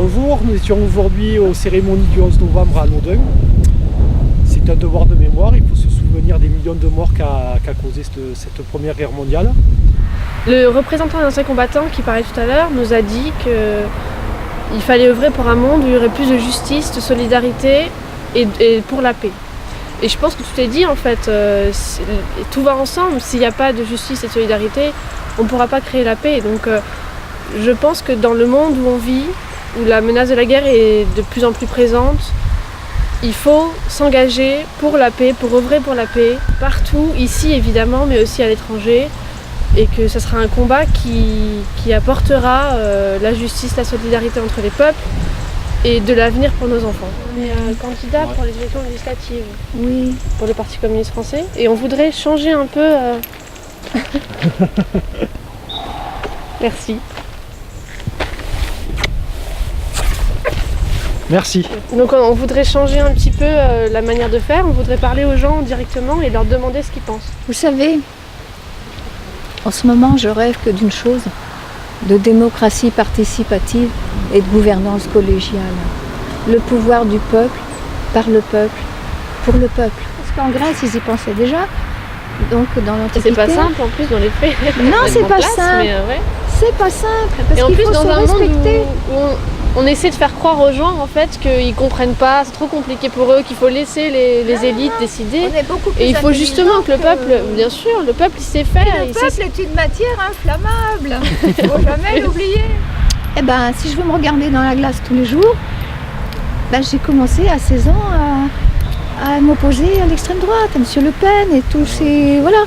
Bonjour, nous étions aujourd'hui aux cérémonies du 11 novembre à Naudin. C'est un devoir de mémoire, il faut se souvenir des millions de morts qu'a causé cette Première Guerre mondiale. Le représentant des anciens combattants qui parlait tout à l'heure nous a dit qu'il fallait œuvrer pour un monde où il y aurait plus de justice, de solidarité et pour la paix. Et je pense que tout est dit en fait, tout va ensemble. S'il n'y a pas de justice et de solidarité, on ne pourra pas créer la paix. Donc je pense que dans le monde où on vit, où la menace de la guerre est de plus en plus présente, il faut s'engager pour la paix, pour œuvrer pour la paix, partout, ici évidemment, mais aussi à l'étranger, et que ce sera un combat qui apportera la justice, la solidarité entre les peuples et de l'avenir pour nos enfants. On est candidat pour les élections législatives, oui, pour le Parti communiste français, et on voudrait changer un peu... Merci. Merci. Donc on voudrait changer un petit peu la manière de faire, on voudrait parler aux gens directement et leur demander ce qu'ils pensent. vous savez, en ce moment, je rêve que d'une chose, de démocratie participative et de gouvernance collégiale. Le pouvoir du peuple, par le peuple, pour le peuple. Parce qu'en Grèce, ils y pensaient déjà. Donc dans l'Antiquité... C'est pas simple en plus dans les faits. Non, c'est pas simple. Ouais. C'est pas simple. Parce Et en qu'il plus faut dans se un respecter. monde où on essaie de faire croire aux gens en fait qu'ils comprennent pas, c'est trop compliqué pour eux, qu'il faut laisser les élites décider. On est beaucoup plus Et il faut justement que le peuple, bien sûr, le peuple il sait faire. Le peuple est une matière inflammable. Il ne faut jamais l'oublier. Eh ben, si je veux me regarder dans la glace tous les jours, ben, j'ai commencé à 16 ans à m'opposer à l'extrême droite, à M. Le Pen et tous ces... Voilà.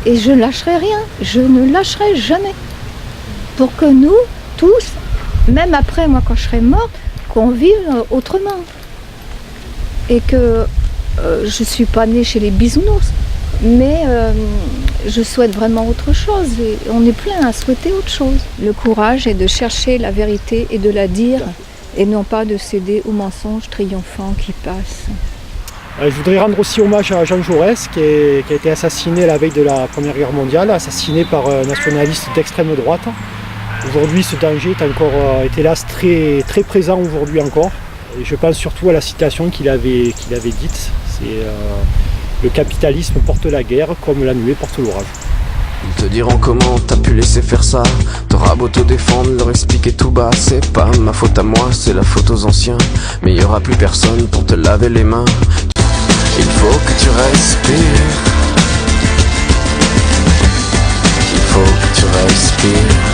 Et je ne lâcherai rien. Je ne lâcherai jamais. Pour que nous, tous, même après, moi, quand je serai morte, qu'on vive autrement. Et que je ne suis pas née chez les bisounours, mais je souhaite vraiment autre chose. Et on est plein à souhaiter autre chose. Le courage est de chercher la vérité et de la dire, et non pas de céder aux mensonges triomphants qui passent. Je voudrais rendre aussi hommage à Jean Jaurès qui a été assassiné la veille de la Première Guerre mondiale, assassiné par un nationaliste d'extrême droite. Aujourd'hui, ce danger est hélas très, très présent aujourd'hui encore. Et je pense surtout à la citation qu'il avait dite, c'est le capitalisme porte la guerre comme la nuée porte l'orage. Ils te diront comment t'as pu laisser faire ça. T'auras beau te défendre, leur expliquer tout bas. C'est pas ma faute à moi, c'est la faute aux anciens. Mais y aura plus personne pour te laver les mains. Il faut que tu respires. Il faut que tu respires.